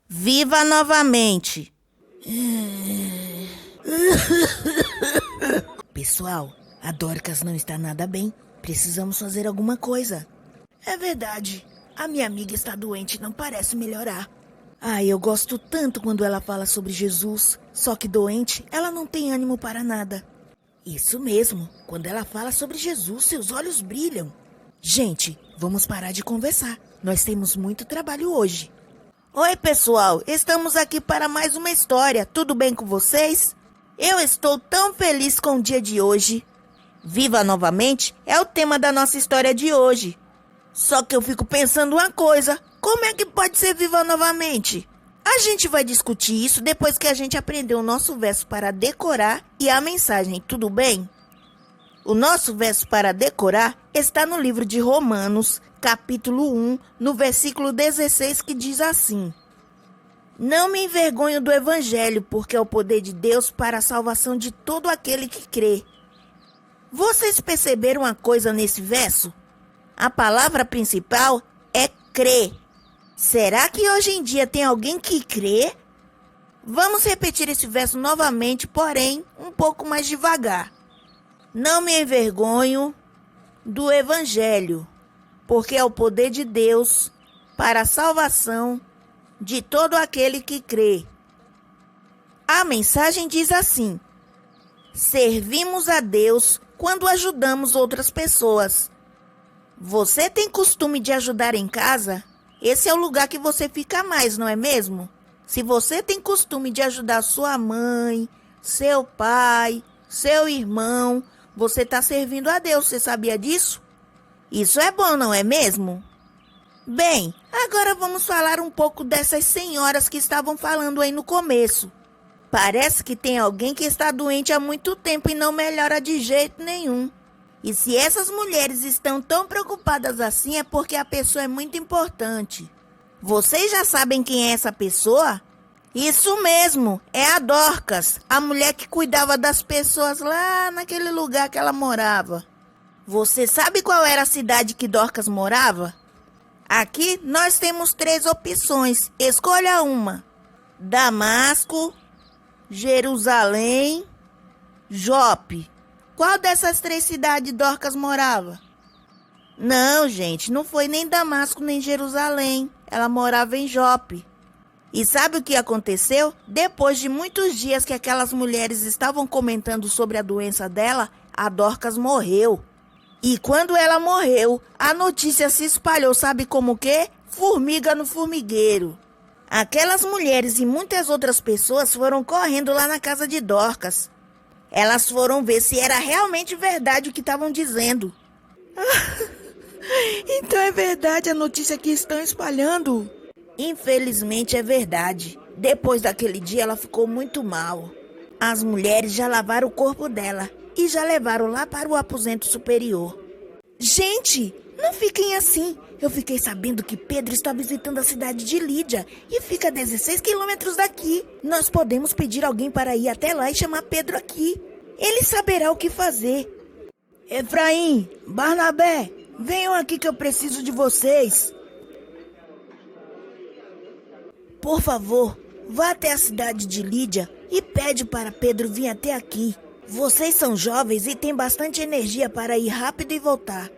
Viva novamente! Pessoal, a Dorcas não está nada bem. Precisamos fazer alguma coisa. É verdade. A minha amiga está doente e não parece melhorar. Eu gosto tanto quando ela fala sobre Jesus. Só que doente, ela não tem ânimo para nada. Isso mesmo. Quando ela fala sobre Jesus, seus olhos brilham. Gente, vamos parar de conversar. Nós temos muito trabalho hoje. Oi, pessoal. Estamos aqui para mais uma história. Tudo bem com vocês? Eu estou tão feliz com o dia de hoje. Viva novamente é o tema da nossa história de hoje. Só que eu fico pensando uma coisa. Como é que pode ser viva novamente? A gente vai discutir isso depois que a gente aprender o nosso verso para decorar e a mensagem, tudo bem? O nosso verso para decorar está no livro de Romanos, capítulo 1, no versículo 16, que diz assim: Não me envergonho do evangelho, porque é o poder de Deus para a salvação de todo aquele que crê. Vocês perceberam uma coisa nesse verso? A palavra principal é crer. Será que hoje em dia tem alguém que crê? Vamos repetir esse verso novamente, porém um pouco mais devagar. Não me envergonho do evangelho, porque é o poder de Deus para a salvação de todo aquele que crê. A mensagem diz assim: servimos a Deus quando ajudamos outras pessoas. Você tem costume de ajudar em casa? Esse é o lugar que você fica mais, não é mesmo? Se você tem costume de ajudar sua mãe, seu pai, seu irmão, você está servindo a Deus, você sabia disso? Isso é bom, não é mesmo? Bem, agora vamos falar um pouco dessas senhoras que estavam falando aí no começo. Parece que tem alguém que está doente há muito tempo e não melhora de jeito nenhum. E se essas mulheres estão tão preocupadas assim é porque a pessoa é muito importante. Vocês já sabem quem é essa pessoa? Isso mesmo, é a Dorcas, a mulher que cuidava das pessoas lá naquele lugar que ela morava. Você sabe qual era a cidade que Dorcas morava? Aqui nós temos 3 opções, escolha uma: Damasco, Jerusalém, Jope. Qual dessas 3 cidades Dorcas morava? Não, gente, não foi nem Damasco nem Jerusalém. Ela morava em Jope. E sabe o que aconteceu? Depois de muitos dias que aquelas mulheres estavam comentando sobre a doença dela, a Dorcas morreu. E quando ela morreu, a notícia se espalhou, sabe como que? Formiga no formigueiro. Aquelas mulheres e muitas outras pessoas foram correndo lá na casa de Dorcas. Elas foram ver se era realmente verdade o que estavam dizendo. Então é verdade a notícia que estão espalhando? Infelizmente é verdade. Depois daquele dia ela ficou muito mal. As mulheres já lavaram o corpo dela e já levaram lá para o aposento superior. Gente, não fiquem assim. Eu fiquei sabendo que Pedro está visitando a cidade de Lídia e fica a 16 quilômetros daqui. Nós podemos pedir alguém para ir até lá e chamar Pedro aqui. Ele saberá o que fazer. Efraim, Barnabé, venham aqui que eu preciso de vocês. Por favor, vá até a cidade de Lídia e pede para Pedro vir até aqui. Vocês são jovens e têm bastante energia para ir rápido e voltar.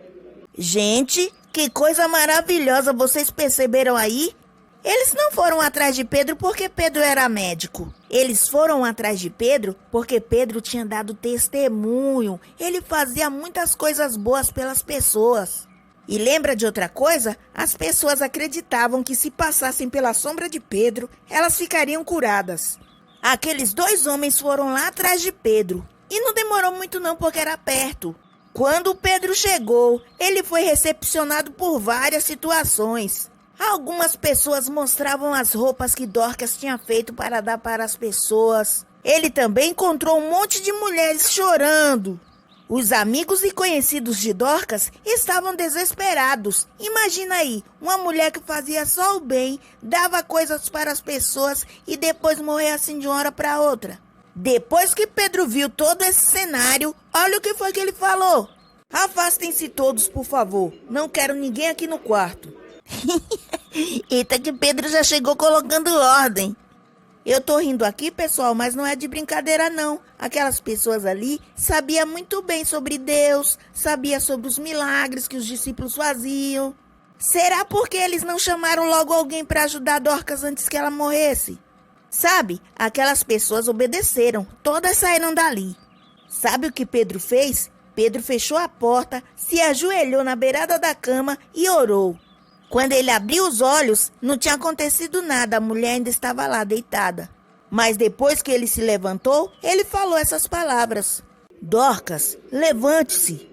Gente, que coisa maravilhosa, vocês perceberam aí? Eles não foram atrás de Pedro porque Pedro era médico. Eles foram atrás de Pedro porque Pedro tinha dado testemunho. Ele fazia muitas coisas boas pelas pessoas. E lembra de outra coisa? As pessoas acreditavam que se passassem pela sombra de Pedro, elas ficariam curadas. Aqueles 2 homens foram lá atrás de Pedro. E não demorou muito não porque era perto. Quando Pedro chegou, ele foi recepcionado por várias situações. Algumas pessoas mostravam as roupas que Dorcas tinha feito para dar para as pessoas. Ele também encontrou um monte de mulheres chorando. Os amigos e conhecidos de Dorcas estavam desesperados. Imagina aí, uma mulher que fazia só o bem, dava coisas para as pessoas e depois morrer assim de uma hora para outra. Depois que Pedro viu todo esse cenário, olha o que foi que ele falou. Afastem-se todos, por favor. Não quero ninguém aqui no quarto. Eita que Pedro já chegou colocando ordem. Eu tô rindo aqui, pessoal, mas não é de brincadeira não. Aquelas pessoas ali sabiam muito bem sobre Deus, sabiam sobre os milagres que os discípulos faziam. Será porque eles não chamaram logo alguém para ajudar Dorcas antes que ela morresse? Sabe, aquelas pessoas obedeceram, todas saíram dali. Sabe o que Pedro fez? Pedro fechou a porta, se ajoelhou na beirada da cama e orou. Quando ele abriu os olhos, não tinha acontecido nada, a mulher ainda estava lá deitada. Mas depois que ele se levantou, ele falou essas palavras: Dorcas, levante-se.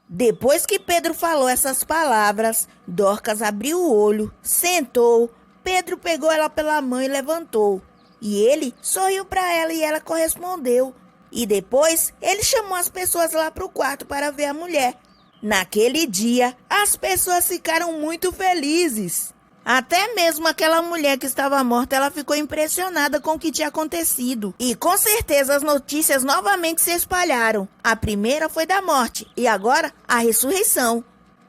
Depois que Pedro falou essas palavras, Dorcas abriu o olho, sentou, Pedro pegou ela pela mão e levantou. E ele sorriu para ela e ela correspondeu. E depois ele chamou as pessoas lá para o quarto para ver a mulher. Naquele dia, as pessoas ficaram muito felizes. Até mesmo aquela mulher que estava morta, ela ficou impressionada com o que tinha acontecido. E com certeza as notícias novamente se espalharam. A primeira foi da morte e agora a ressurreição.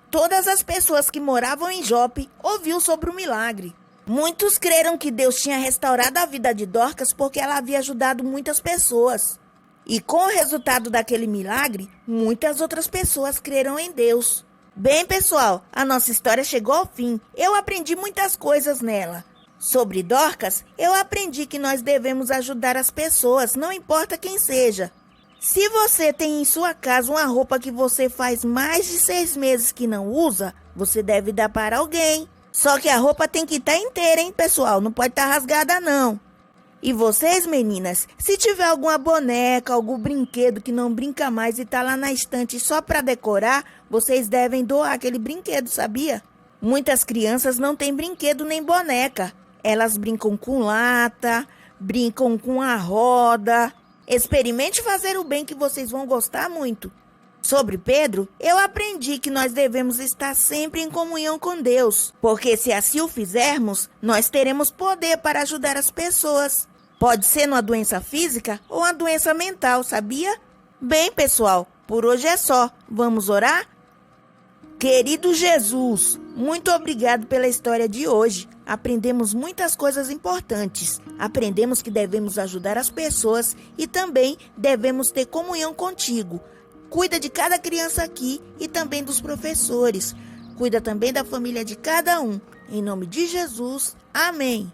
Todas as pessoas que moravam em Jope ouviram sobre o milagre. Muitos creram que Deus tinha restaurado a vida de Dorcas porque ela havia ajudado muitas pessoas. E com o resultado daquele milagre, muitas outras pessoas creram em Deus. Bem, pessoal, a nossa história chegou ao fim. Eu aprendi muitas coisas nela. Sobre Dorcas, eu aprendi que nós devemos ajudar as pessoas, não importa quem seja. Se você tem em sua casa uma roupa que você faz mais de 6 meses que não usa, você deve dar para alguém. Só que a roupa tem que estar inteira, hein, pessoal? Não pode estar rasgada, não. E vocês, meninas, se tiver alguma boneca, algum brinquedo que não brinca mais e tá lá na estante só para decorar, vocês devem doar aquele brinquedo, sabia? Muitas crianças não têm brinquedo nem boneca. Elas brincam com lata, brincam com a roda. Experimente fazer o bem que vocês vão gostar muito. Sobre Pedro, eu aprendi que nós devemos estar sempre em comunhão com Deus, porque se assim o fizermos, nós teremos poder para ajudar as pessoas. Pode ser numa doença física ou uma doença mental, sabia? Bem, pessoal, por hoje é só. Vamos orar? Querido Jesus, muito obrigado pela história de hoje. Aprendemos muitas coisas importantes. Aprendemos que devemos ajudar as pessoas e também devemos ter comunhão contigo. Cuida de cada criança aqui e também dos professores. Cuida também da família de cada um. Em nome de Jesus, amém.